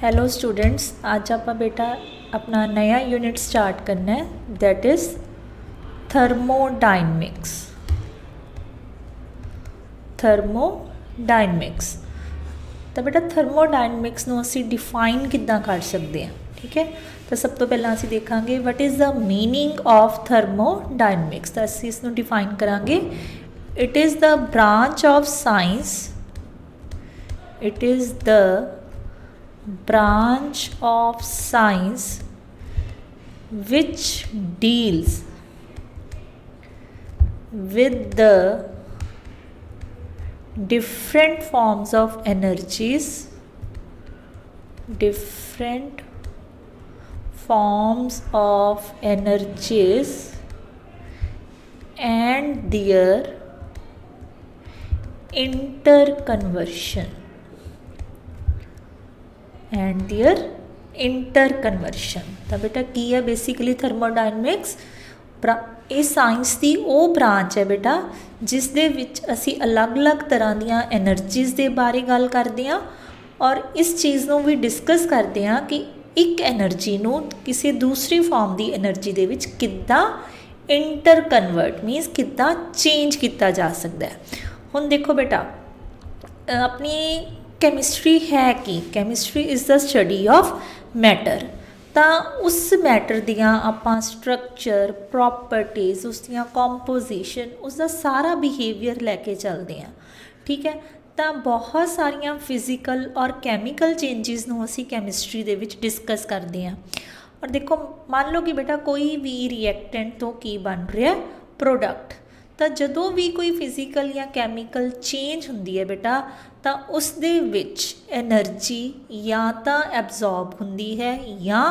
Hello students, आज आप बेटा अपना नया यूनिट स्टार्ट करना है, दैट इज़ थर्मोडायनेमिक्स। थर्मोडायनेमिक्स तो बेटा थर्मोडायनेमिक्स ਨੂੰ ਅਸੀਂ डिफाइन किद्दां कर सकते हैं। ठीक है, तो सब तो पहला ਅਸੀਂ देखांगे what is the meaning of thermodynamics. तो ਅਸੀਂ ਇਸ ਨੂੰ डिफाइन करांगे। It is the branch of science, it is the branch of science which deals with the different forms of energies, different forms of energies and their interconversion and their interconversion। तो बेटा की है basically thermodynamics ਇਹ science ਦੀ ਉਹ branch ਹੈ ਬੇਟਾ ਜਿਸ ਦੇ ਵਿੱਚ ਅਸੀਂ ਅਲੱਗ-ਅਲੱਗ ਤਰ੍ਹਾਂ ਦੀਆਂ એનર્ਜੀਜ਼ ਦੇ ਬਾਰੇ ਗੱਲ ਕਰਦੇ ਹਾਂ ਔਰ ਇਸ ਚੀਜ਼ ਨੂੰ ਵੀ ਡਿਸਕਸ ਕਰਦੇ ਹਾਂ ਕਿ ਇੱਕ એનર્ਜੀ ਨੂੰ ਕਿਸੇ ਦੂਸਰੀ ਫਾਰਮ ਦੀ એનર્ਜੀ ਦੇ ਵਿੱਚ ਕਿੱਦਾਂ ਇੰਟਰ ਕਨਵਰਟ ਮੀਨਸ ਕਿੱਦਾਂ ਚੇਂਜ ਕੀਤਾ ਜਾ ਸਕਦਾ ਹੈ। ਹੁਣ ਦੇਖੋ ਬੇਟਾ ਆਪਣੀ ਕੈਮਿਸਟਰੀ ਹੈ ਕਿ chemistry is the study of matter. ਤਾਂ ਉਸ ਮੈਟਰ ਦੀਆਂ ਆਪਾਂ ਸਟਰਕਚਰ, ਪ੍ਰੋਪਰਟੀਜ਼, ਉਸ ਦੀਆਂ ਕੰਪੋਜੀਸ਼ਨ, ਉਸ ਦਾ ਸਾਰਾ ਬਿਹੇਵੀਅਰ ਲੈ ਕੇ ਚੱਲਦੇ ਹਾਂ। ਠੀਕ ਹੈ, ਤਾਂ ਬਹੁਤ ਸਾਰੀਆਂ ਫਿਜ਼ੀਕਲ ਔਰ ਕੈਮੀਕਲ ਚੇਂਜਿਸ ਨੂੰ ਅਸੀਂ ਕੈਮਿਸਟਰੀ ਦੇ ਵਿੱਚ ਡਿਸਕਸ ਕਰਦੇ ਹਾਂ। ਔਰ ਦੇਖੋ ਮੰਨ ਲਓ ਕਿ ਬੇਟਾ ਕੋਈ ਵੀ ਰਿਐਕਟੈਂਟ ਤੋਂ ਕੀ ਬਣ ਰਿਹਾ ਪ੍ਰੋਡਕਟ, ਤਾਂ ਜਦੋਂ ਵੀ ਕੋਈ ਫਿਜ਼ੀਕਲ ਜਾਂ ਕੈਮੀਕਲ ਚੇਂਜ ਹੁੰਦੀ ਹੈ ਬੇਟਾ ਤਾਂ ਉਸ ਦੇ ਵਿੱਚ ਐਨਰਜੀ ਜਾਂ ਤਾਂ ਐਬਜ਼ੋਰਬ ਹੁੰਦੀ ਹੈ ਜਾਂ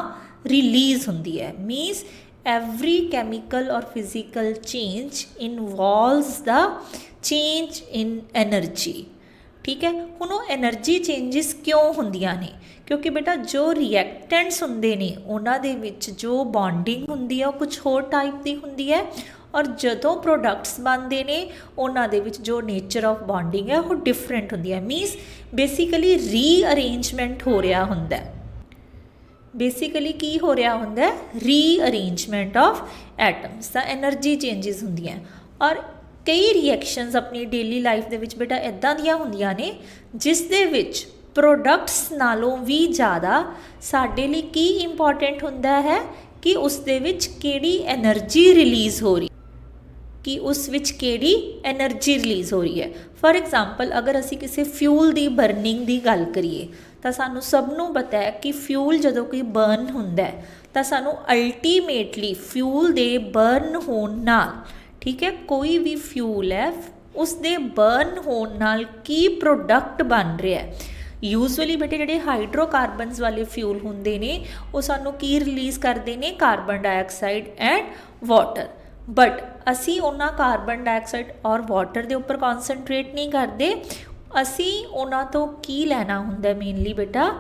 ਰਿਲੀਜ਼ ਹੁੰਦੀ ਹੈ। ਮੀਨਸ ਐਵਰੀ ਕੈਮੀਕਲ ਔਰ ਫਿਜ਼ੀਕਲ ਚੇਂਜ ਇਨਵੋਲਵਸ ਦਾ ਚੇਂਜ ਇਨ ਐਨਰਜੀ। ਠੀਕ ਹੈ, ਹੁਣ ਉਹ ਐਨਰਜੀ ਚੇਂਜਿਸ ਕਿਉਂ ਹੁੰਦੀਆਂ ਨੇ? ਕਿਉਂਕਿ ਬੇਟਾ ਜੋ ਰਿਐਕਟੈਂਟਸ ਹੁੰਦੇ ਨੇ ਉਹਨਾਂ ਦੇ ਵਿੱਚ ਜੋ ਬੌਂਡਿੰਗ ਹੁੰਦੀ ਹੈ ਉਹ ਕੁਝ ਹੋਰ ਟਾਈਪ ਦੀ ਹੁੰਦੀ ਹੈ ਔਰ ਜਦੋਂ ਪ੍ਰੋਡਕਟਸ ਬਣਦੇ ਨੇ ਉਹਨਾਂ ਦੇ ਵਿੱਚ ਜੋ ਨੇਚਰ ਆਫ ਬੌਂਡਿੰਗ ਹੈ ਉਹ ਡਿਫਰੈਂਟ ਹੁੰਦੀ ਹੈ। ਮੀਨਸ ਬੇਸਿਕਲੀ ਰੀਅਰੇਂਜਮੈਂਟ ਹੋ ਰਿਹਾ ਹੁੰਦਾ। ਬੇਸਿਕਲੀ ਕੀ ਹੋ ਰਿਹਾ ਹੁੰਦਾ? ਰੀਅਰੇਂਜਮੈਂਟ ਆਫ ਐਟਮਸ। ਤਾਂ ਐਨਰਜੀ ਚੇਂਜਿਸ ਹੁੰਦੀਆਂ ਔਰ ਕਈ ਰਿਐਕਸ਼ਨਸ ਆਪਣੀ ਡੇਲੀ ਲਾਈਫ ਦੇ ਵਿੱਚ ਬੇਟਾ ਇੱਦਾਂ ਦੀਆਂ ਹੁੰਦੀਆਂ ਨੇ ਜਿਸ ਦੇ ਵਿੱਚ ਪ੍ਰੋਡਕਟਸ ਨਾਲੋਂ ਵੀ ਜ਼ਿਆਦਾ ਸਾਡੇ ਲਈ ਕੀ ਇੰਪੋਰਟੈਂਟ ਹੁੰਦਾ ਹੈ ਕਿ ਉਸ ਦੇ ਵਿੱਚ ਕਿਹੜੀ ਐਨਰਜੀ ਰਿਲੀਜ਼ ਹੋ ਰਹੀ, ਕਿ ਉਸ ਵਿੱਚ ਕਿਹੜੀ ਐਨਰਜੀ ਰਿਲੀਜ਼ ਹੋ ਰਹੀ ਹੈ। ਫੋਰ ਐਗਜ਼ਾਮਪਲ ਅਗਰ ਅਸੀਂ ਕਿਸੇ ਫਿਊਲ ਦੀ ਬਰਨਿੰਗ ਦੀ ਗੱਲ ਕਰੀਏ ਤਾਂ ਸਾਨੂੰ ਸਭ ਨੂੰ ਪਤਾ ਹੈ ਕਿ ਫਿਊਲ ਜਦੋਂ ਕੋਈ ਬਰਨ ਹੁੰਦਾ ਤਾਂ ਸਾਨੂੰ ਅਲਟੀਮੇਟਲੀ ਫਿਊਲ ਦੇ ਬਰਨ ਹੋਣ ਨਾਲ, ਠੀਕ ਹੈ, ਕੋਈ ਵੀ ਫਿਊਲ ਹੈ ਉਸ ਦੇ ਬਰਨ ਹੋਣ ਨਾਲ ਕੀ ਪ੍ਰੋਡਕਟ ਬਣ ਰਿਹਾ। ਯੂਜ਼ੂਅਲੀ ਬੇਟੇ ਜਿਹੜੇ ਹਾਈਡਰੋਕਾਰਬਨਸ ਵਾਲੇ ਫਿਊਲ ਹੁੰਦੇ ਨੇ ਉਹ ਸਾਨੂੰ ਕੀ ਰਿਲੀਜ਼ ਕਰਦੇ ਨੇ? Carbon dioxide and water. But ਅਸੀਂ ਉਹਨਾਂ ਕਾਰਬਨ ਡਾਈਆਕਸਾਈਡ ਔਰ ਵਾਟਰ ਦੇ ਉੱਪਰ ਕੌਨਸਨਟ੍ਰੇਟ ਨਹੀਂ ਕਰਦੇ, ਅਸੀਂ ਉਹਨਾਂ ਤੋਂ ਕੀ ਲੈਣਾ ਹੁੰਦਾ ਮੇਨਲੀ ਬੇਟਾ?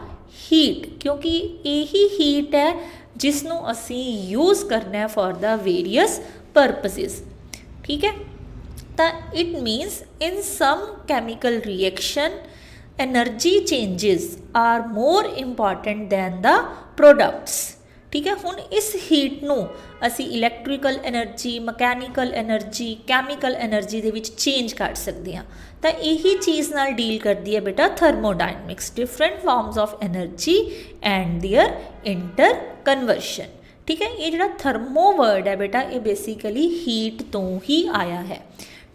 ਹੀਟ, ਕਿਉਂਕਿ ਇਹੀ ਹੀਟ ਹੈ ਜਿਸ ਨੂੰ ਅਸੀਂ ਯੂਜ਼ ਕਰਨਾ ਫॉर द ਵੇਰੀਅਸ ਪਰਪਸਿਸ। ਠੀਕ ਹੈ, ਤਾਂ it means in some chemical reaction energy changes are more important than the products। ਠੀਕ ਹੈ, ਹੁਣ ਇਸ ਹੀਟ ਨੂੰ ਅਸੀਂ electrical energy, mechanical energy, chemical energy ਦੇ ਵਿੱਚ ਚੇਂਜ ਕਰ ਸਕਦੇ ਹਾਂ। ਤਾਂ ਇਹੀ ਚੀਜ਼ ਨਾਲ ਡੀਲ ਕਰਦੀ ਹੈ ਬੇਟਾ thermodynamics, different forms of energy and their interconversion. ਠੀਕ ਹੈ, ਇਹ ਜਿਹੜਾ ਥਰਮੋ ਵਰਡ ਹੈ ਬੇਟਾ ਇਹ ਬੇਸਿਕਲੀ ਹੀਟ ਤੋਂ ਹੀ ਆਇਆ ਹੈ।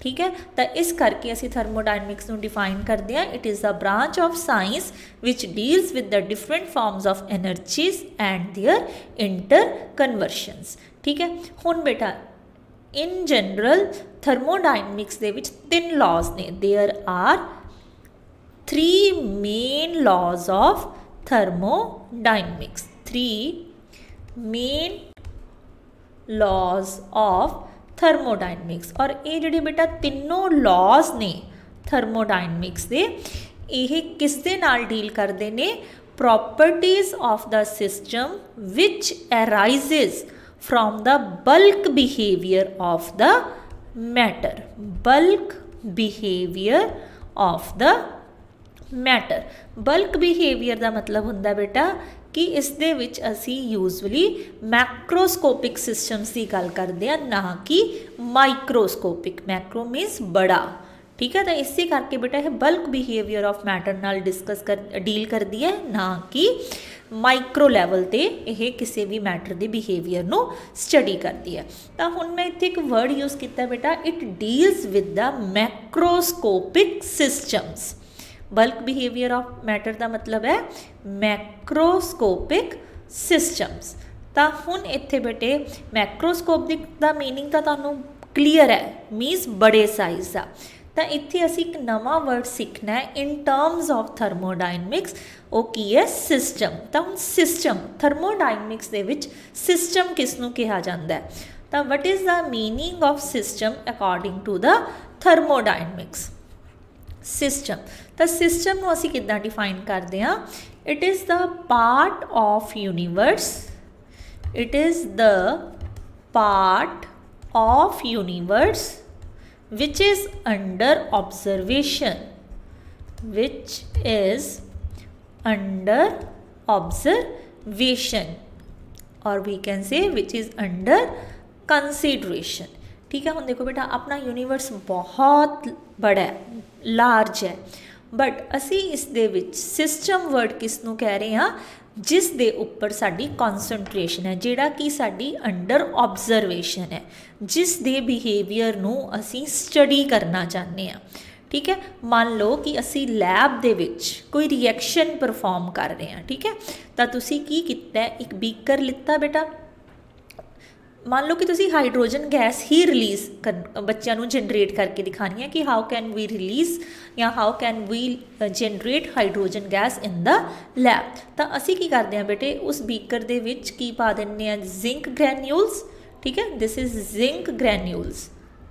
ਠੀਕ ਹੈ, ਤਾਂ ਇਸ ਕਰਕੇ ਅਸੀਂ ਥਰਮੋਡਾਇਨਮਿਕਸ ਨੂੰ ਡਿਫਾਈਨ ਕਰਦੇ ਹਾਂ। It is the branch of science which deals with the different forms of energies and their interconversions. ਠੀਕ ਹੈ, ਹੁਣ ਬੇਟਾ ਇਨ ਜਨਰਲ ਥਰਮੋਡਾਇਨਮਿਕਸ ਦੇ ਵਿੱਚ 3 ਲਾਜ਼ ਨੇ। There are 3 main laws of thermodynamics. 3 main laws of thermodynamics. ਔਰ ਇਹ ਜਿਹੜੇ ਬੇਟਾ ਤਿੰਨੋਂ ਲਾਜ਼ ਨੇ ਥਰਮੋਡਾਇਨਮਿਕਸ ਦੇ, ਇਹ ਕਿਸ ਦੇ ਨਾਲ ਡੀਲ ਕਰਦੇ ਨੇ? Properties of the system which ਅਰਾਈਜ਼ਸ from the bulk behaviour of the matter. Bulk behaviour of the matter. Bulk behaviour का मतलब हुंदा बेटा कि इस दे विच असी यूजली मैक्रोस्कोपिक सिस्टम्स की गल करते हैं, ना कि माइक्रोस्कोपिक। मैक्रो मीनस बड़ा, ठीक है। तो इसे करके बेटा यह बल्क बिहेवियर ऑफ मैटर नाल डिस्कस कर डील करती है, ना कि माइक्रो लैवल ते यह किसी भी मैटर के बिहेवियर नू स्टडी करती है। तो हुण मैं इत्थे एक वर्ड यूज़ किया बेटा, it deals with the macroscopic systems. Bulk behaviour of matter का मतलब है मैक्रोस्कोपिक सिस्टम्स। तो हुण इत्थे बेटे मैक्रोस्कोपिक का मीनिंग तो तुहानूं क्लीयर है, मीनस बड़े साइज़ का। तो इत्थे असीं एक नवा वर्ड सीखना है इन टर्म्स ऑफ थर्मोडायनमिक्स, वो की है सिस्टम। तो हुण सिस्टम थर्मोडायनमिक्स दे विच सिस्टम किसनूं कहा जाता है? तो what is the meaning of system according to the thermodynamics? System, तो सिस्टम नूं असीं किद्दां डिफाइन करते हैं? It is the part of universe, it is the part of universe which is under observation, which is under observation, or we can say which is under consideration। ठीक है। हम देखो बेटा अपना यूनीवर्स बहुत बड़ा है, लार्ज है, बट असी इस दे विच सिस्टम वर्ड किसनों कह रहे हैं? जिस दे उपर साडी कॉन्सनट्रेशन है, जिहड़ा कि साडी अंडर ऑब्जरवेशन है, जिस दे बिहेवियर नूं असी स्टडी करना चाहते हैं। ठीक है। मान लो कि असी लैब दे विच कोई रिएक्शन परफॉर्म कर रहे हैं, ठीक है। तो तुसी की कीता है, एक बीकर लिता बेटा, मान लो कि तुसी हाइड्रोजन गैस ही रिलीज़ कर बच्चों को जनरेट करके दिखानी है कि हाउ कैन वी रिलीज़ या how can we generate hydrogen gas in the lab. तो असी की करते हैं बेटे, उस बीकर दे विच की पा देने जिंक ग्रैन्यूल्स, ठीक है, दिस इज़ जिंक ग्रैन्यूल्स,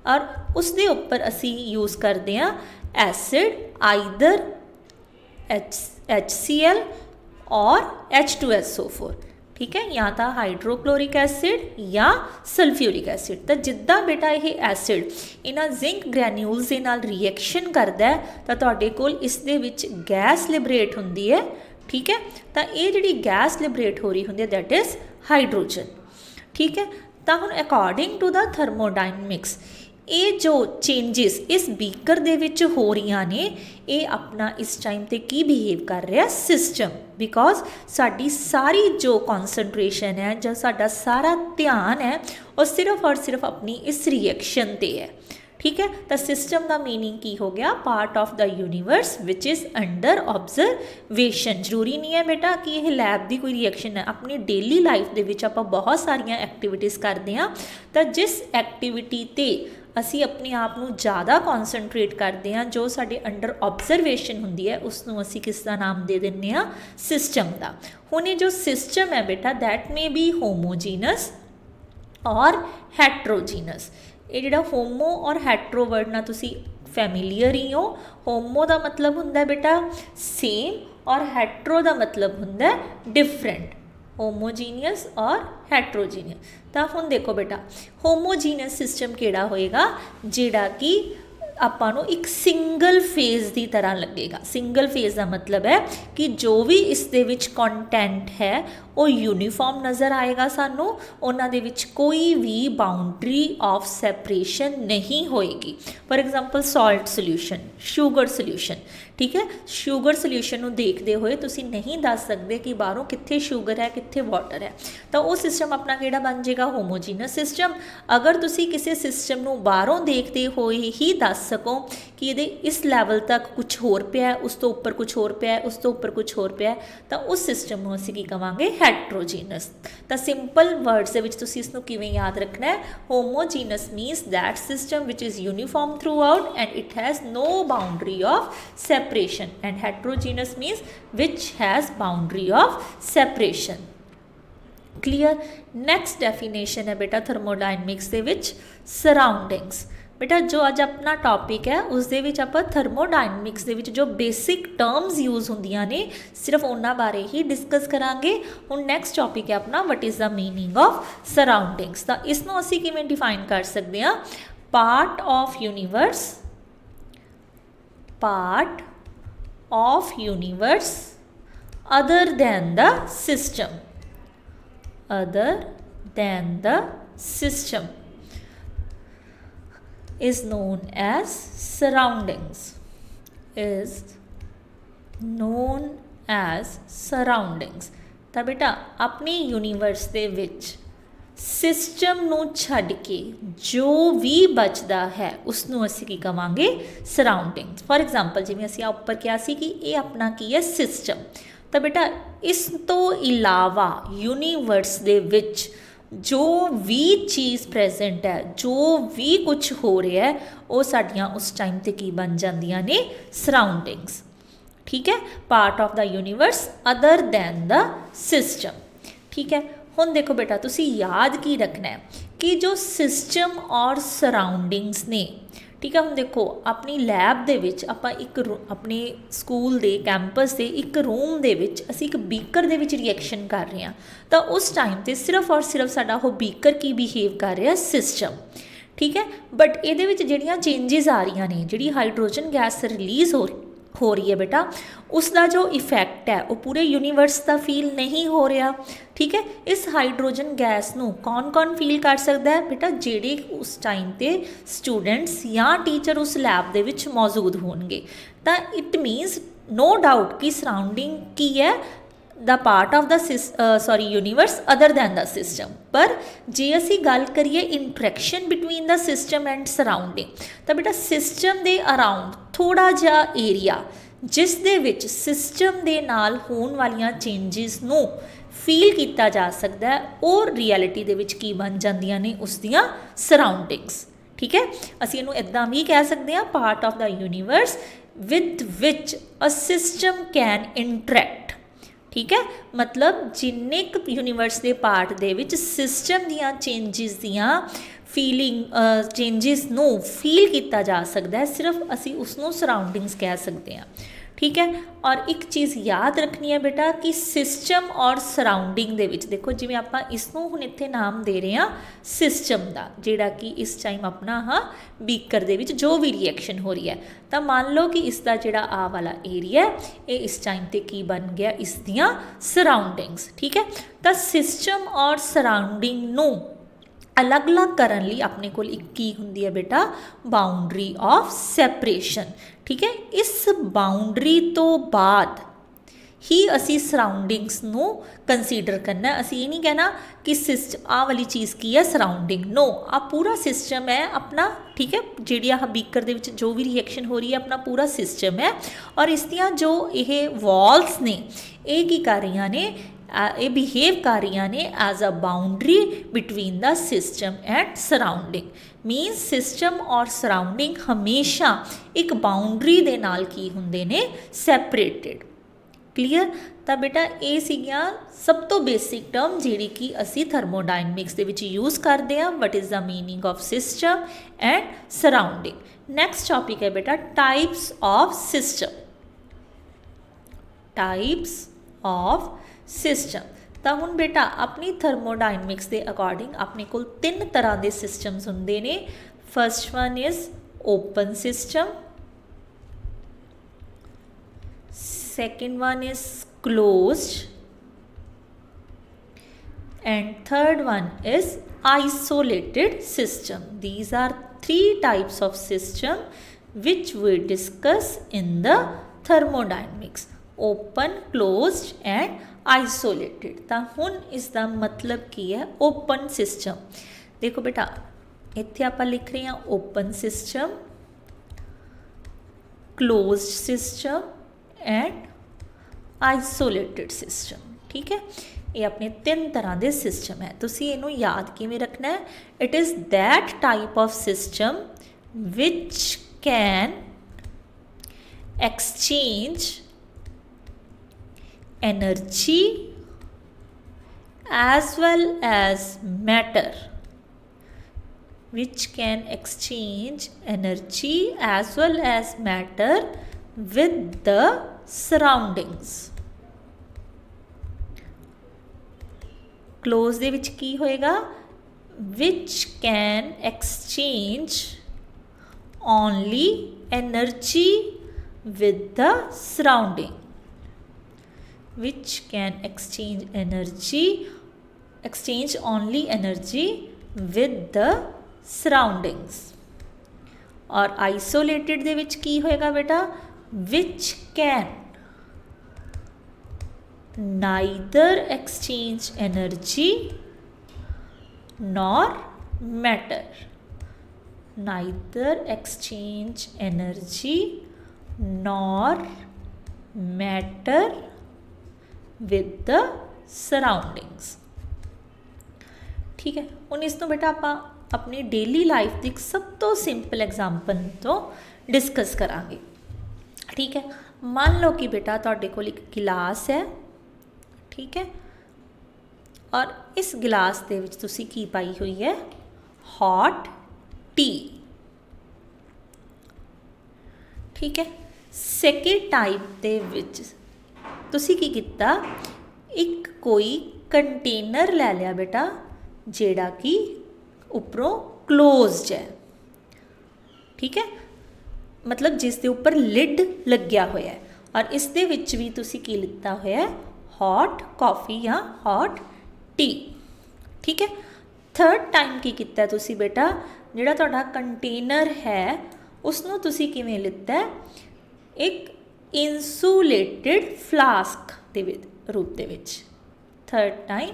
और उस दे उपर असी यूज़ करते हैं एसिड आइदर HCl और H2SO4, ठीक है, या तो हाइड्रोक्लोरिक एसिड या सल्फ्यूरिक एसिड। तो जिद्दां बेटा यह एसिड इन्हां जिंक ग्रैन्यूल्स के नाल रिएक्शन करता है, तो तुहाडे कोल इस दे विच गैस लिबरेट हुंदी है, ठीक है। तो ये जिहड़ी गैस लिबरेट हो रही हुंदी है दैट इज़ हाइड्रोजन, ठीक है। तो हुण अकॉर्डिंग टू द थर्मोडायनमिक्स ये जो चेंजिस इस बीकर दे विच हो रही ने, ये अपना इस टाइम ते की बिहेव कर रहा है? सिस्टम। बिकॉज साड़ी सारी जो कॉन्सनट्रेशन है, जो साडा सारा ध्यान है, वो सिर्फ और सिर्फ अपनी इस रिएक्शन ते है, ठीक है। तो सिस्टम का मीनिंग की हो गया? Part of the universe which is under observation. जरूरी नहीं है बेटा कि यह लैब की कोई रिएक्शन है, अपनी डेली लाइफ दे विच आपां बहुत सारिया एक्टिविटीज़ करते हैं। तो जिस एक्टिविटी ते असी अपने आप को ज़्यादा कॉन्सनट्रेट करते हैं, जो साडे अंडर ऑब्जरवेशन हुंदी है, उसनों असी किसका नाम दे दिंदे आ? सिस्टम का। हुण ये जो सिस्टम है बेटा दैट मे बी होमोजीनस और हैट्रोजीनस। ये जिहड़ा होमो और हैट्रो वर्ड ना तुसी फैमिलीयर ही हो। होमो का मतलब हुंदा बेटा सेम, और हैट्रो का मतलब हुंदा डिफरेंट, होमोजीनियस और हैट्रोजीनियस। तो हुण देखो बेटा होमोजीनियस सिस्टम किहड़ा होएगा? जिहड़ा कि आपां नूं एक सिंगल फेज़ की तरह लगेगा। सिंगल फेज़ का मतलब है कि जो भी इस दे विच कंटेंट है वो यूनीफॉर्म नज़र आएगा सानूं, उन्हां दे विच कोई भी बाउंड्री ऑफ सैपरेशन नहीं होएगी। For example salt solution, sugar solution, ठीक है। शुगर सोल्यूशन नूं देखते हुए तुसी नहीं दस सकते कि बाहरों कित्थे शुगर है कित्थे वाटर है, तो वो सिस्टम अपना किहड़ा बन जाएगा? Homogeneous system. अगर तुसी किसी सिस्टम नूं बाहरों देखते हुए ही दस सको कि ये इस लैवल तक कुछ होर पिया है, उस तो उपर कुछ होर पिया है, उस तो उपर कुछ होर पिया है, तो उस सिस्टम नूं असीं की कहांगे? हैट्रोजीनस। तो सिंपल वर्ड्स दे विच तुसीं इसनूं किवें याद रखना है? Homogeneous means that system which is uniform throughout and it has no boundary of separation, and heterogeneous means which has boundary of separation. Clear? Next definition है बेटा thermodynamics दे विच surroundings। बेटा जो अज अपना टॉपिक है उस दे विच आपां थर्मोडायनमिक्स दे विच जो बेसिक टर्म्स यूज़ होंदियां ने सिर्फ उन्हां बारे ही डिस्कस करांगे। हुण नैक्सट टॉपिक है अपना what is the meaning of surroundings. तो इसनूं असीं किवें डिफाइन कर सकते हैं? Part of universe, part of universe other than the system, other than the system is known as surroundings, is known as surroundings। ਤਾਂ ਬੇਟਾ ਆਪਣੀ ਯੂਨੀਵਰਸ ਦੇ ਵਿੱਚ ਸਿਸਟਮ ਨੂੰ ਛੱਡ ਕੇ ਜੋ ਵੀ ਬਚਦਾ ਹੈ ਉਸ ਨੂੰ ਅਸੀਂ ਕੀ ਕਵਾਂਗੇ, ਸਰਾਊਂਡਿੰਗਸ। ਫੋਰ ਐਗਜ਼ਾਮਪਲ ਜਿਵੇਂ ਅਸੀਂ ਆ ਉੱਪਰ ਕਿਹਾ ਸੀ ਕਿ ਇਹ ਆਪਣਾ ਕੀ ਹੈ, ਸਿਸਟਮ। ਤਾਂ ਬੇਟਾ ਇਸ ਤੋਂ ਇਲਾਵਾ ਯੂਨੀਵਰਸ ਦੇ ਵਿੱਚ ਜੋ ਵੀ ਚੀਜ਼ ਪ੍ਰੈਜ਼ੈਂਟ ਹੈ, ਜੋ ਵੀ ਕੁਝ ਹੋ ਰਿਹਾ ਹੈ, ਉਹ ਸਾਡੀਆਂ ਉਸ ਟਾਈਮ 'ਤੇ ਕੀ ਬਣ ਜਾਂਦੀਆਂ ਨੇ, ਸਰਾਊਂਡਿੰਗਸ। ਠੀਕ ਹੈ, part of the universe other than the system. ਠੀਕ ਹੈ, ਹੁਣ ਦੇਖੋ ਬੇਟਾ ਤੁਸੀਂ ਯਾਦ ਕੀ ਰੱਖਣਾ ਹੈ ਕਿ ਜੋ ਸਿਸਟਮ ਔਰ ਸਰਾਊਂਡਿੰਗਸ ਨੇ, ਠੀਕ ਹੈ। ਹੁਣ ਦੇਖੋ ਆਪਣੀ ਲੈਬ ਦੇ ਵਿੱਚ ਆਪਾਂ ਇੱਕ ਆਪਣੇ ਸਕੂਲ ਦੇ ਕੈਂਪਸ ਦੇ ਇੱਕ ਰੂਮ ਦੇ ਵਿੱਚ ਅਸੀਂ ਇੱਕ ਬੀਕਰ ਦੇ ਵਿੱਚ ਰਿਐਕਸ਼ਨ ਕਰ ਰਹੇ ਹਾਂ, ਤਾਂ ਉਸ ਟਾਈਮ 'ਤੇ ਸਿਰਫ ਔਰ ਸਿਰਫ ਸਾਡਾ ਉਹ ਬੀਕਰ ਕੀ ਬਿਹੇਵ ਕਰ ਰਿਹਾ, ਸਿਸਟਮ। ਠੀਕ ਹੈ, ਬਟ ਇਹਦੇ ਵਿੱਚ ਜਿਹੜੀਆਂ ਚੇਂਜਿਸ ਆ ਰਹੀਆਂ ਨੇ, ਜਿਹੜੀ ਹਾਈਡਰੋਜਨ ਗੈਸ ਰਿਲੀਜ਼ ਹੋ ਰਹੀ ਹੈ ਬੇਟਾ, ਉਸ ਦਾ ਜੋ ਇਫੈਕਟ ਹੈ ਉਹ ਪੂਰੇ ਯੂਨੀਵਰਸ ਦਾ ਫੀਲ ਨਹੀਂ ਹੋ ਰਿਹਾ। ਠੀਕ ਹੈ, ਇਸ ਹਾਈਡਰੋਜਨ ਗੈਸ ਨੂੰ ਕੌਣ ਫੀਲ ਕਰ ਸਕਦਾ ਹੈ ਬੇਟਾ, ਜਿਹੜੇ ਉਸ ਟਾਈਮ 'ਤੇ ਸਟੂਡੈਂਟਸ ਜਾਂ ਟੀਚਰ ਉਸ ਲੈਬ ਦੇ ਵਿੱਚ ਮੌਜੂਦ ਹੋਣਗੇ। ਤਾਂ ਇਟ ਮੀਨਸ ਨੋ ਡਾਊਟ ਕਿ ਸਰਾਊਂਡਿੰਗ ਕੀ ਹੈ, the part of the universe other than the system. ਪਰ ਜੇ ਅਸੀਂ ਗੱਲ ਕਰੀਏ interaction between the system and surrounding, ਤਾਂ ਬੇਟਾ ਸਿਸਟਮ ਦੇ ਅਰਾਊਂਡ ਥੋੜ੍ਹਾ ਜਿਹਾ ਏਰੀਆ ਜਿਸ ਦੇ ਵਿੱਚ ਸਿਸਟਮ ਦੇ ਨਾਲ ਹੋਣ ਵਾਲੀਆਂ ਚੇਂਜਿਸ ਨੂੰ ਫੀਲ ਕੀਤਾ ਜਾ ਸਕਦਾ ਹੈ, ਉਹ ਰਿਐਲਿਟੀ ਦੇ ਵਿੱਚ ਕੀ ਬਣ ਜਾਂਦੀਆਂ ਨੇ, ਉਸ ਦੀਆਂ ਸਰਾਊਂਡਿੰਗਸ। ਠੀਕ ਹੈ, ਅਸੀਂ ਇਹਨੂੰ ਇੱਦਾਂ ਵੀ ਕਹਿ ਸਕਦੇ ਹਾਂ, part of the universe with which a system can interact. ਠੀਕ ਹੈ, ਮਤਲਬ ਜਿੰਨੇ ਕੁ ਯੂਨੀਵਰਸ ਦੇ ਪਾਰਟ ਦੇ ਵਿੱਚ ਸਿਸਟਮ ਦੀਆਂ ਚੇਂਜਿਸ ਦੀਆਂ ਚੇਂਜਿਸ ਨੂੰ ਫੀਲ ਕੀਤਾ ਜਾ ਸਕਦਾ ਹੈ, ਸਿਰਫ ਅਸੀਂ ਉਸ ਨੂੰ ਸਰਾਊਂਡਿੰਗਸ ਕਹਿ ਸਕਦੇ ਹਾਂ। ਠੀਕ ਹੈ, ਔਰ ਇੱਕ ਚੀਜ਼ ਯਾਦ ਰੱਖਣੀ ਹੈ ਬੇਟਾ ਕਿ ਸਿਸਟਮ ਔਰ ਸਰਾਊਂਡਿੰਗ ਦੇ ਵਿੱਚ ਦੇਖੋ, ਜਿਵੇਂ ਆਪਾਂ ਇਸ ਨੂੰ ਹੁਣ ਇੱਥੇ ਨਾਮ ਦੇ ਰਹੇ ਹਾਂ ਸਿਸਟਮ ਦਾ, ਜਿਹੜਾ ਕਿ ਇਸ ਟਾਈਮ ਆਪਣਾ ਬੀਕਰ ਦੇ ਵਿੱਚ ਜੋ ਵੀ ਰਿਐਕਸ਼ਨ ਹੋ ਰਹੀ ਹੈ, ਤਾਂ ਮੰਨ ਲਓ ਕਿ ਇਸ ਦਾ ਜਿਹੜਾ ਆਹ ਵਾਲਾ ਏਰੀਆ ਇਹ ਇਸ ਟਾਈਮ 'ਤੇ ਕੀ ਬਣ ਗਿਆ, ਇਸ ਦੀਆਂ ਸਰਾਊਂਡਿੰਗਸ। ਠੀਕ ਹੈ, ਤਾਂ ਸਿਸਟਮ ਔਰ ਸਰਾਊਂਡਿੰਗ ਨੂੰ ਅਲੱਗ-ਅਲੱਗ ਕਰਨ ਲਈ ਆਪਣੇ ਕੋਲ ਇੱਕ ਕੀ ਹੁੰਦੀ ਹੈ ਬੇਟਾ, ਬਾਉਂਡਰੀ ਆਫ ਸੈਪਰੇਸ਼ਨ। ਠੀਕ ਹੈ, ਇਸ ਬਾਉਂਡਰੀ ਤੋਂ ਬਾਅਦ ਹੀ ਅਸੀਂ ਸਰਾਊਂਡਿੰਗਸ ਨੂੰ ਕੰਸੀਡਰ ਕਰਨਾ। ਅਸੀਂ ਇਹ ਨਹੀਂ ਕਹਿਣਾ ਕਿ ਆਹ ਵਾਲੀ ਚੀਜ਼ ਕੀ ਹੈ, ਸਰਾਊਂਡਿੰਗ। ਨੋ, ਆ ਪੂਰਾ ਸਿਸਟਮ ਹੈ ਆਪਣਾ। ਠੀਕ ਹੈ, ਜਿਹੜੀ ਆਹ ਬੀਕਰ ਦੇ ਵਿੱਚ ਜੋ ਵੀ ਰਿਐਕਸ਼ਨ ਹੋ ਰਹੀ ਹੈ, ਆਪਣਾ ਪੂਰਾ ਸਿਸਟਮ ਹੈ, ਔਰ ਇਸ ਦੀਆਂ ਜੋ ਇਹ ਵਾਲਸ ਨੇ ਇਹ ਕੀ ਕਰ ਰਹੀਆਂ ਨੇ, ਇਹ ਬਿਹੇਵ ਕਰ ਰਹੀਆਂ ਨੇ as a boundary between the system and surrounding. Means system ਔਰ ਸਰਾਊਂਡਿੰਗ ਹਮੇਸ਼ਾ ਇੱਕ ਬਾਉਂਡਰੀ ਦੇ ਨਾਲ ਕੀ ਹੁੰਦੇ ਨੇ, ਸੈਪਰੇਟਿਡ। ਕਲੀਅਰ? ਤਾਂ ਬੇਟਾ ਇਹ ਸੀਗੀਆਂ ਸਭ ਤੋਂ ਬੇਸਿਕ ਟਰਮ ਜਿਹੜੀ ਕਿ ਅਸੀਂ ਥਰਮੋਡਾਇਨਮਿਕਸ ਦੇ ਵਿੱਚ ਯੂਜ਼ ਕਰਦੇ ਹਾਂ। What is the meaning of system and surrounding. Next topic ਹੈ ਬੇਟਾ types of system. Types of system. ਤਾਂ ਹੁਣ ਬੇਟਾ ਆਪਣੀ ਥਰਮੋਡਾਇਨਮਿਕਸ ਦੇ ਅਕੋਰਡਿੰਗ ਆਪਣੇ ਕੋਲ 3 ਤਰ੍ਹਾਂ ਦੇ ਸਿਸਟਮਸ ਹੁੰਦੇ ਨੇ। First one is open system, second one is closed, and third one is isolated system. These are 3 types of system which we discuss in the thermodynamics: open, closed and isolated। ਤਾਂ ਹੁਣ ਇਸ ਦਾ ਮਤਲਬ ਕੀ ਹੈ open system. ਦੇਖੋ ਬੇਟਾ ਇੱਥੇ ਆਪਾਂ ਲਿਖ ਰਹੇ ਹਾਂ open system, closed system and isolated system. ਠੀਕ ਹੈ, ਇਹ ਆਪਣੇ 3 ਤਰ੍ਹਾਂ ਦੇ ਸਿਸਟਮ ਹੈ। ਤੁਸੀਂ ਇਹਨੂੰ ਯਾਦ ਕਿਵੇਂ ਰੱਖਣਾ ਹੈ? It is that type of system which can exchange energy as well as matter, which can exchange energy as well as matter with the surroundings। close ਦੇ ਵਿੱਚ ਕੀ ਹੋਏਗਾ? which can exchange only energy with the surrounding, which can exchange only energy with the surroundings. और isolated ਦੇ ਵਿੱਚ ਕੀ ਹੋਏਗਾ ਬੇਟਾ, which can neither exchange energy nor matter, neither exchange energy nor matter with the surroundings। ठीक है, ਹੁਣ ਇਸ ਨੂੰ ਬੇਟਾ ਆਪਾਂ अपनी डेली लाइफ की एक सब तो सिंपल एग्जाम्पल तो डिस्कस करांगे। ठीक है, मान लो कि बेटा तुहाडे कोल एक गिलास है, ठीक है, और इस गिलास दे विच तुसी की पाई हुई है, हॉट टी। ठीक है, सेकेंड टाइप दे विच तुसी की कीता, एक कोई कंटेनर लै लिया बेटा जिहड़ा कि उपरों क्लोज्ड है। ठीक है, मतलब जिस दे उपर लिड लग्या होया है, और इस दे विच भी तुसी की लिता होया है, हॉट कॉफ़ी या हॉट टी। ठीक है, थर्ड टाइम की कीता है तुसी बेटा, जिहड़ा तुहाडा कंटेनर है उसनों तुसी किवें लिता है, एक इंसुलेटेड फ्लास्क दे रूप दे विच। थर्ड टाइम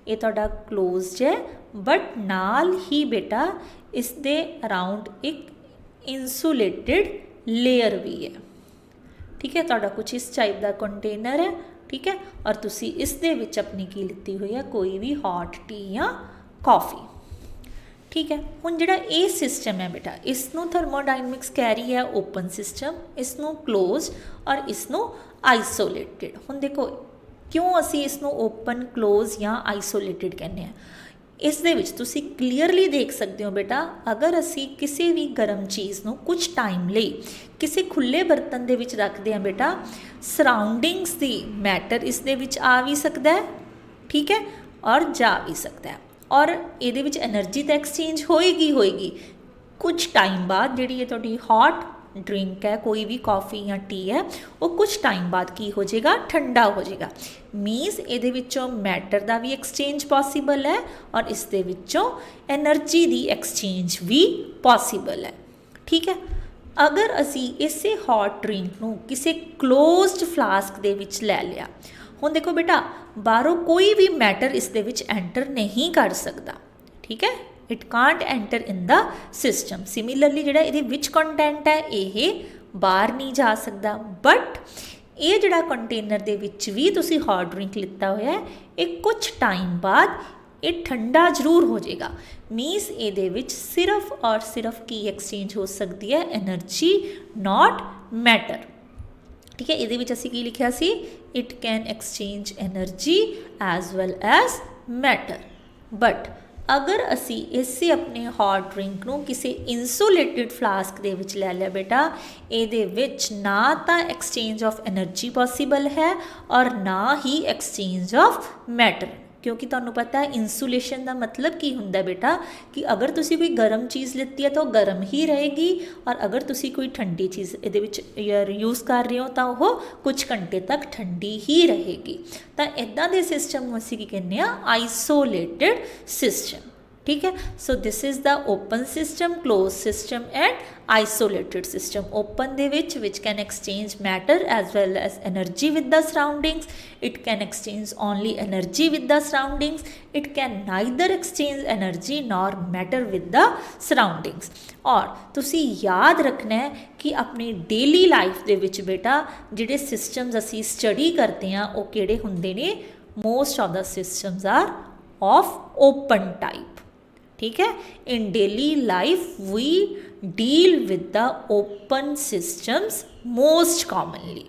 ये तुहाडा क्लोज्ड है, बट नाल ही बेटा इस दे अराउंड एक इंसुलेटेड लेयर भी है। ठीक है, तुहाडा कुछ इस टाइप का कंटेनर है। ठीक है, और तुसी इस दे विच अपनी की लिती हुई है कोई भी हॉट टी या कॉफ़ी। ठीक है, हुण जिहड़ा ये सिस्टम है बेटा, इसनूं थर्मोडायनमिक्स कह रही है ओपन सिस्टम, इसनूं क्लोज और इसनूं आइसोलेटेड। हुण देखो क्यों असी इसनूं ओपन क्लोज या आइसोलेटेड कहने हैं, इस दे विच तुसी क्लीयरली देख सकते हो बेटा, अगर असी किसी भी गर्म चीज़ नूं कुछ टाइम लई किसी खुले बर्तन दे विच रखते हैं बेटा, सराउंडिंग्स दी मैटर इस दे विच आ भी सकता है। ठीक है, और जा भी सकता है, और ये विच एनर्जी तो एक्सचेंज होएगी कुछ टाइम बाद। जिहड़ी ये तुहाडी हॉट ड्रिंक है, कोई भी कॉफ़ी या टी है, वो कुछ टाइम बाद की हो जाएगा, ठंडा हो जाएगा। मीनस ये विचों मैटर का भी एक्सचेंज पॉसीबल है, और इस दे विचों एनर्जी की एक्सचेंज भी पॉसीबल है। ठीक है, अगर असी इसे हॉट ड्रिंक नूं किसी क्लोज्ड फ्लास्क दे विच लै लिया, हुण देखो बेटा बाहरों कोई भी मैटर इस दे विच एंटर नहीं कर सकता। ठीक है, it can't enter in the system. Similarly जिहड़ा इहदे विच कंटेंट है ये बाहर नहीं जा सकता, बट ये जिहड़ा कंटेनर दे विच भी तुसी हॉट ड्रिंक लिता होया है, एक कुछ टाइम बाद ये ठंडा जरूर हो जाएगा। मीनस ये विच सिर्फ और सिर्फ की एक्सचेंज हो सकती है, एनर्जी नॉट मैटर। ठीक है, ये विच असीं की लिखिया सी, it can exchange energy as well as matter. But अगर असी इसे अपने हॉट ड्रिंक नूं किसी इंसुलेटेड फ्लास्क दे विच लै लिया बेटा, ये विच ना तो एक्सचेंज ऑफ एनर्जी पॉसीबल है और ना ही एक्सचेंज ऑफ मैटर, क्योंकि तुहानूं पता है इंसुलेशन का मतलब की हुंदा बेटा, कि अगर तुसी कोई गर्म चीज़ लेती है तो गर्म ही रहेगी, और अगर तुसी कोई ठंडी चीज़ ये विच यूज़ कर रहे हो तो वह कुछ घंटे तक ठंडी ही रहेगी। तो इदां दे सिस्टम असी की कहने आइसोलेटेड सिस्टम। ठीक है, so this is the open system, close system and isolated system. Open they which can exchange matter as well as energy with the surroundings, it can exchange only energy with the surroundings, it can neither exchange energy nor matter with the surroundings. और तुसी याद रखना है कि अपनी daily life दे विच बेटा जिहड़े systems असी स्टडी करते हैं वो किहड़े हुंदे ने, most of the systems are of open type. ठीक है, in daily life we deal with the open systems most commonly.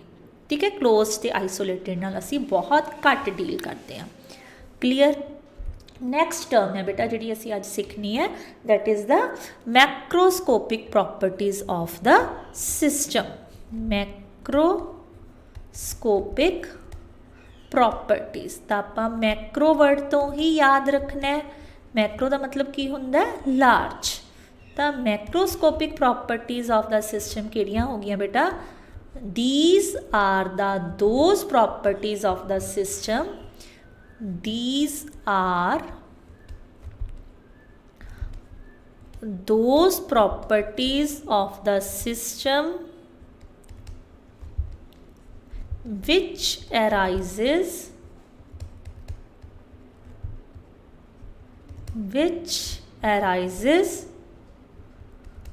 ठीक है, क्लोज ते आइसोलेटेड नाल असी बहुत घट डील करते हैं। क्लीयर। नैक्सट टर्म है बेटा जिहड़ी असी अज सीखनी है, that is the macroscopic properties of the system. Macroscopic properties तो आपां मैक्रो वर्ड तो ही याद रखना है। मैक्रो का मतलब की हुंदा है, लार्ज। तो macroscopic properties of the system किहड़ियां हो गई बेटा, these are the those properties of the system, these are those properties of the system which arises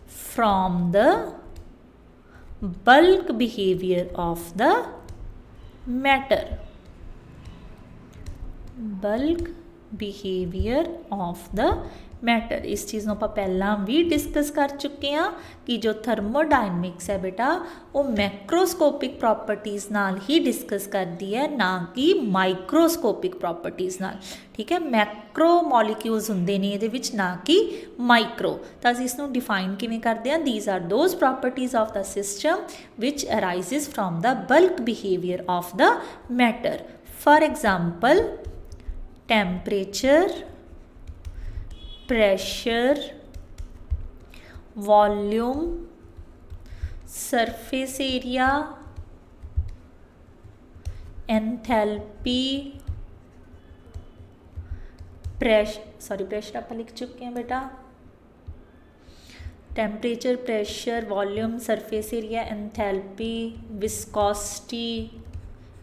from the bulk behavior of the matter. Bulk behavior of the matter. इस चीज़ ਨੂੰ ਆਪਾਂ ਪਹਿਲਾਂ भी discuss कर चुके हैं कि जो थर्मोडायनमिक्स है बेटा वो मैक्रोस्कोपिक प्रॉपर्टीज़ नाल ही डिस्कस करती है, ना कि माइक्रोस्कोपिक प्रॉपर्टीज़ नाल। ठीक है, मैक्रो मॉलिक्यूल्स होंदे ने इहदे विच, ना कि माइक्रो। तो असीं इसनूं डिफाइन किवें करदे हां? These are those properties of the system which arises from the bulk behaviour of the matter. For example, temperature, pressure, volume, surface area, enthalpy, pressure आप लिख चुके हैं बेटा। Temperature, pressure, volume, surface area, enthalpy, viscosity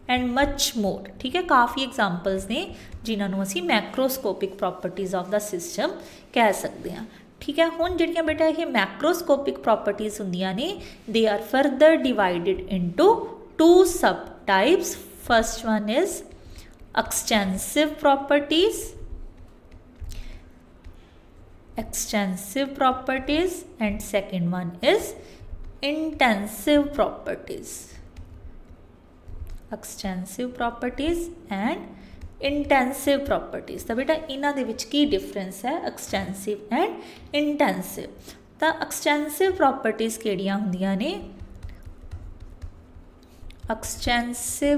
and much more. ठीक है, काफ़ी examples ने जिन्होंने असी macroscopic properties of the system कह सकते हैं। ठीक है, हुण जिहड़ियां बेटा ये मैक्रोस्कोपिक प्रॉपर्टीज़ हुंदियां ने, they are further divided into two subtypes. First one is extensive properties, and second one is intensive properties. Extensive properties and intensive properties. तो बेटा इन्हां दे विच की डिफरेंस है एक्सटेंसिव एंड इंटेंसिव? तो एक्सटेंसिव प्रॉपर्टीज़ किहड़ियां हुंदियां ने? एक्सटेंसिव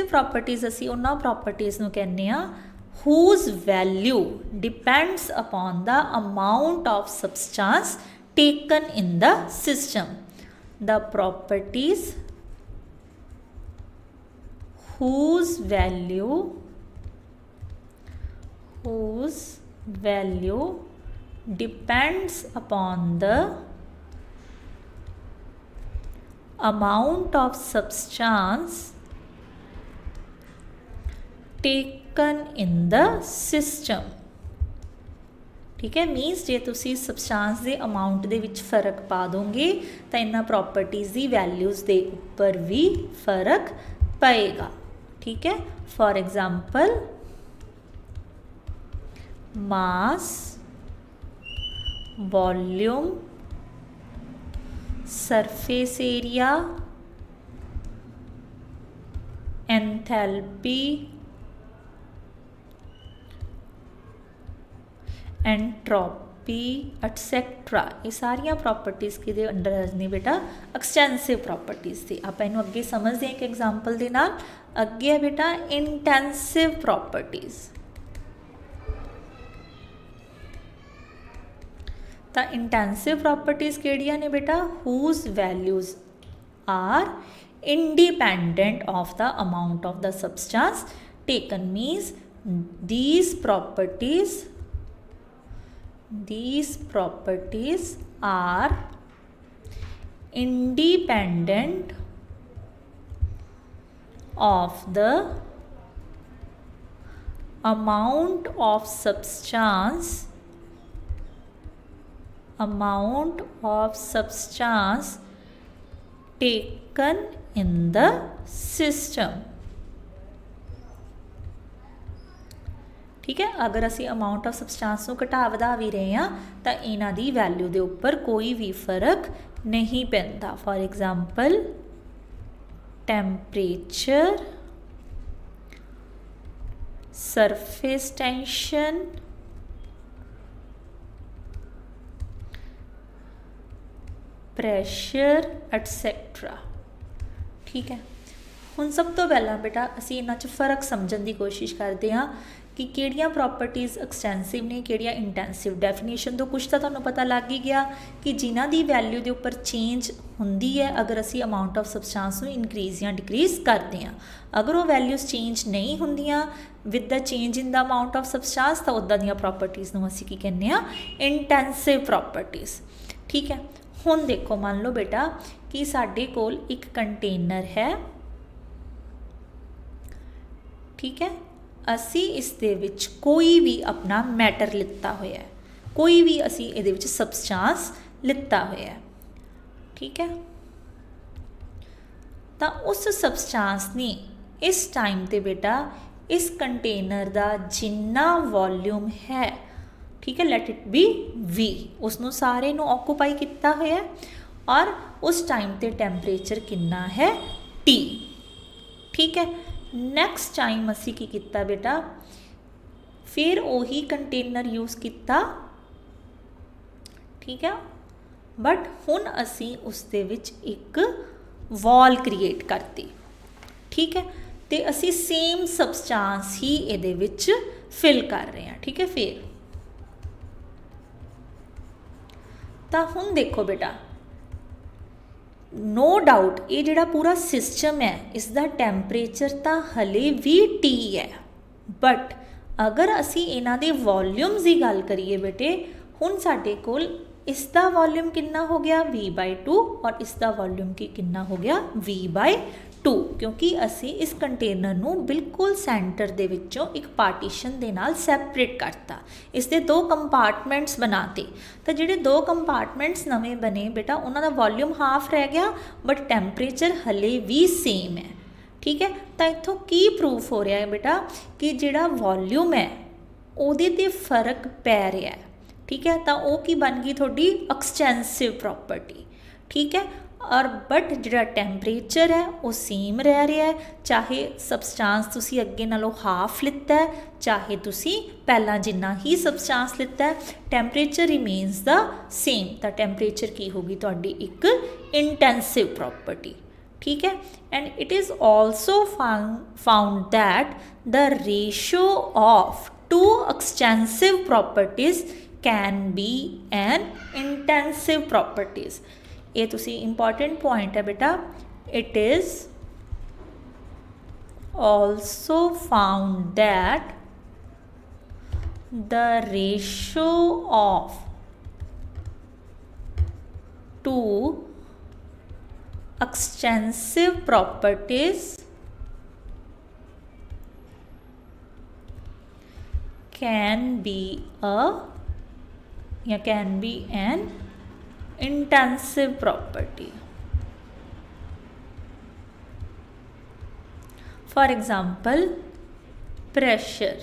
प्रॉपर्टीज़ असी उन्हां प्रॉपर्टीज़ नूं कहने आ whose value depends upon the amount of substance taken in the system. The properties whose value depends upon the amount of substance taken in the system। ठीक है, मीनस जे तुसी सबस्टांस के अमाउंट दे विच फर्क पा दोगे तो इन्हां प्रॉपर्टीज़ की वैल्यूज़ के उपर भी फर्क पएगा। ठीक है, for example mass, volume, surface area, enthalpy, entropy etcetera, ये सारिया प्रॉपर्टीज़ कि अंडर ने बेटा एक्सटेंसिव प्रॉपर्टीज़ थी। आप इनू अगे समझते हैं एक एग्जाम्पल के नाल। अगे है बेटा इंटेंसिव प्रॉपर्टीज़। तो इंटेंसिव प्रॉपर्टीज़ किहड़ियां ने बेटा? Whose values are independent of the amount of the substance taken. Means these properties are independent of the amount of substance taken in the system। ठीक है, अगर असी अमाउंट ऑफ सबस्टांस को घटा वधा भी रहे हैं तो इन्हां दी वैल्यू के उपर कोई भी फर्क नहीं पैंदा। For example temperature, surface tension, pressure etcetera. ठीक है, हुण सब तो पहला बेटा असी इन्हां च फर्क समझण की कोशिश करते हाँ कि ਕਿਹੜੀਆਂ ਪ੍ਰੋਪਰਟੀਜ਼ ਐਕਸਟੈਂਸਿਵ ਨੇ ਕਿਹੜੀਆਂ ਇੰਟੈਂਸਿਵ। ਡੈਫੀਨੇਸ਼ਨ ਤੋਂ ਕੁਝ ਤਾਂ ਤੁਹਾਨੂੰ ਪਤਾ ਲੱਗ ਹੀ ਗਿਆ ਕਿ ਜਿਨ੍ਹਾਂ ਦੀ ਵੈਲਿਊ ਦੇ ਉੱਪਰ ਚੇਂਜ ਹੁੰਦੀ ਹੈ ਅਗਰ ਅਸੀਂ ਅਮਾਊਂਟ ਆਫ ਸਬਸਟੈਂਸ ਨੂੰ ਇਨਕਰੀਜ਼ ਜਾਂ ਡਿਕਰੀਜ਼ ਕਰਦੇ ਹਾਂ। ਅਗਰ ਉਹ ਵੈਲਿਊਜ਼ ਚੇਂਜ ਨਹੀਂ ਹੁੰਦੀਆਂ with the change in the amount of substance ਤਾਂ ਉੱਦਾਂ ਦੀਆਂ ਪ੍ਰੋਪਰਟੀਜ਼ ਨੂੰ ਅਸੀਂ ਕੀ ਕਹਿੰਦੇ ਹਾਂ, ਇੰਟੈਂਸਿਵ ਪ੍ਰੋਪਰਟੀਜ਼। ਠੀਕ ਹੈ, ਹੁਣ ਦੇਖੋ ਮੰਨ ਲਓ ਬੇਟਾ ਕਿ ਸਾਡੇ ਕੋਲ ਇੱਕ ਕੰਟੇਨਰ ਹੈ। ਠੀਕ ਹੈ, ਅਸੀਂ ਇਸ ਦੇ ਵਿੱਚ ਕੋਈ ਵੀ ਆਪਣਾ ਮੈਟਰ ਲਿੱਤਾ ਹੋਇਆ ਹੈ, ਕੋਈ ਵੀ ਅਸੀਂ ਇਹਦੇ ਵਿੱਚ ਸਬਸਟੈਂਸ ਲਿੱਤਾ ਹੋਇਆ ਹੈ। ਠੀਕ ਹੈ, ਤਾਂ ਉਸ ਸਬਸਟੈਂਸ ਨੇ ਇਸ ਟਾਈਮ 'ਤੇ ਬੇਟਾ ਇਸ ਕੰਟੇਨਰ ਦਾ ਜਿੰਨਾ ਵੋਲਿਊਮ ਹੈ, ਠੀਕ ਹੈ, ਲੈਟ ਇਟ ਬੀ V, ਉਸ ਨੂੰ ਸਾਰੇ ਨੂੰ ਆਕੂਪਾਈ ਕੀਤਾ ਹੋਇਆ ਔਰ ਉਸ ਟਾਈਮ 'ਤੇ ਟੈਂਪਰੇਚਰ ਕਿੰਨਾ ਹੈ T। ਠੀਕ ਹੈ, ਨੈਕਸਟ ਟਾਈਮ ਅਸੀਂ ਕੀ ਕੀਤਾ ਬੇਟਾ, ਫਿਰ ਉਹੀ ਕੰਟੇਨਰ ਯੂਜ਼ ਕੀਤਾ। ਠੀਕ ਹੈ, ਬਟ ਹੁਣ ਅਸੀਂ ਉਸ ਦੇ ਵਿੱਚ ਇੱਕ ਵਾਲ ਕ੍ਰੀਏਟ ਕਰਤੀ। ਠੀਕ ਹੈ, ਤੇ ਅਸੀਂ ਸੇਮ ਸਬਸਟੈਂਸ ਹੀ ਇਹਦੇ ਵਿੱਚ ਫਿਲ ਕਰ ਰਹੇ ਹਾਂ। ਠੀਕ ਹੈ, ਫਿਰ ਤਾਂ ਹੁਣ ਦੇਖੋ ਬੇਟਾ ਨੋ ਡਾਊਟ ਇਹ ਜਿਹੜਾ ਪੂਰਾ ਸਿਸਟਮ ਹੈ ਇਸ ਦਾ ਟੈਂਪਰੇਚਰ ਤਾਂ ਹਲੇ ਵੀ T ਹੈ, ਬਟ ਅਗਰ ਅਸੀਂ ਇਹਨਾਂ ਦੇ ਵੋਲਿਊਮਸ ਦੀ ਗੱਲ ਕਰੀਏ ਬੇਟੇ, ਹੁਣ ਸਾਡੇ ਕੋਲ ਇਸ ਦਾ ਵੋਲਿਊਮ ਕਿੰਨਾ ਹੋ ਗਿਆ V/2 ਔਰ ਇਸ ਦਾ ਵੋਲਿਊਮ ਕਿੰਨਾ ਹੋ ਗਿਆ V/2, ਕਿਉਂਕਿ ਅਸੀਂ ਇਸ ਕੰਟੇਨਰ ਨੂੰ ਬਿਲਕੁਲ ਸੈਂਟਰ ਦੇ ਵਿੱਚੋਂ ਇੱਕ ਪਾਰਟੀਸ਼ਨ ਦੇ ਨਾਲ ਸੈਪਰੇਟ ਕਰਤਾ। ਇਸ ਦੇ ਦੋ ਕੰਪਾਰਟਮੈਂਟਸ ਬਣਾਤੇ, ਤਾਂ ਜਿਹੜੇ ਦੋ ਕੰਪਾਰਟਮੈਂਟਸ ਨਵੇਂ ਬਣੇ ਬੇਟਾ ਉਹਨਾਂ ਦਾ ਵੋਲਿਊਮ ਹਾਫ ਰਹਿ ਗਿਆ ਬਟ ਟੈਂਪਰੇਚਰ ਹਲੇ ਵੀ ਸੇਮ ਹੈ। ਠੀਕ ਹੈ, ਤਾਂ ਇੱਥੋਂ ਕੀ ਪ੍ਰੂਫ ਹੋ ਰਿਹਾ ਹੈ ਬੇਟਾ ਕਿ ਜਿਹੜਾ ਵੋਲਿਊਮ ਹੈ ਉਹਦੇ 'ਤੇ ਫਰਕ ਪੈ ਰਿਹਾ ਹੈ। ਠੀਕ ਹੈ, ਤਾਂ ਉਹ ਕੀ ਬਣ ਗਈ ਤੁਹਾਡੀ ਐਕਸਟੈਂਸਿਵ ਪ੍ਰੋਪਰਟੀ। ਠੀਕ ਹੈ, ਔਰ ਬਟ ਜਿਹੜਾ ਟੈਂਪਰੇਚਰ ਹੈ ਉਹ ਸੇਮ ਰਹਿ ਰਿਹਾ ਹੈ, ਚਾਹੇ ਸਬਸਟੈਂਸ ਤੁਸੀਂ ਅੱਗੇ ਨਾਲੋਂ ਹਾਫ ਲਿੱਤਾ ਹੈ ਚਾਹੇ ਤੁਸੀਂ ਪਹਿਲਾਂ ਜਿੰਨਾ ਹੀ ਸਬਸਟੈਂਸ ਲਿੱਤਾ ਹੈ, ਟੈਂਪਰੇਚਰ ਰਿਮੇਨਸ ਦਾ ਸੇਮ। ਤਾਂ ਟੈਂਪਰੇਚਰ ਕੀ ਹੋਗੀ ਤੁਹਾਡੀ ਇੱਕ ਇੰਟੈਂਸਿਵ ਪ੍ਰੋਪਰਟੀ। ਠੀਕ ਹੈ, and it is also found that the ratio of two extensive properties can be an intensive properties। ਇਹ ਤੁਸੀਂ important point ਹੈ ਬੇਟਾ। it is also found that the ratio of two extensive properties can be an intensive property। For example, pressure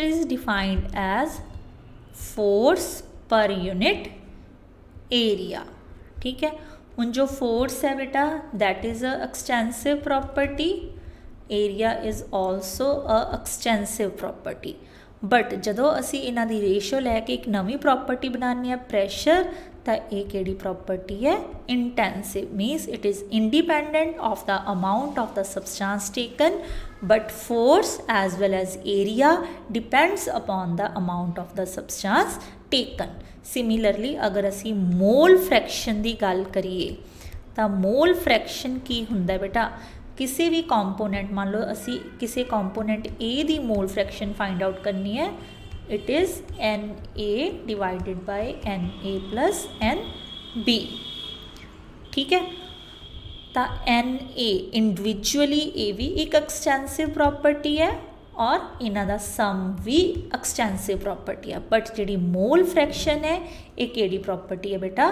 is defined as force per unit area। ठीक है, उन जो force है बेटा that is a extensive property, area is also a extensive property। But जदों असी इन्हां दी ratio लैके एक नवी प्रॉपर्टी बनाने प्रैशर, तो ये किहड़ी प्रॉपर्टी है intensive. Means it is independent of the amount of the substance taken, but force as well as area depends upon the amount of the substance taken. Similarly अगर असी mole fraction की गल करिए तो मोल फ्रैक्शन की हुंदा बेटा, किसी भी कॉम्पोनेंट मान लो असी किसी कॉम्पोनेंट ए दी मोल फ्रैक्शन फाइंड आउट करनी है, it is Na divided by Na plus Nb। ठीक है, तो Na इंडिविजुअली ये भी एक एक्सटेंसिव प्रॉपर्टी है और इन्हां दा सम भी एक्सटेंसिव प्रॉपर्टी है, बट जिहड़ी मोल फ्रैक्शन है ये किहड़ी प्रॉपर्टी है बेटा,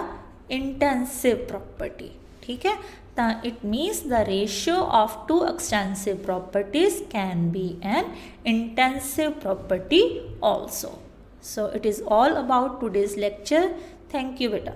इंटेंसिव प्रॉपर्टी। ठीक है, it means the ratio of two extensive properties can be an intensive property also। So it is all about today's lecture। Thank you beta।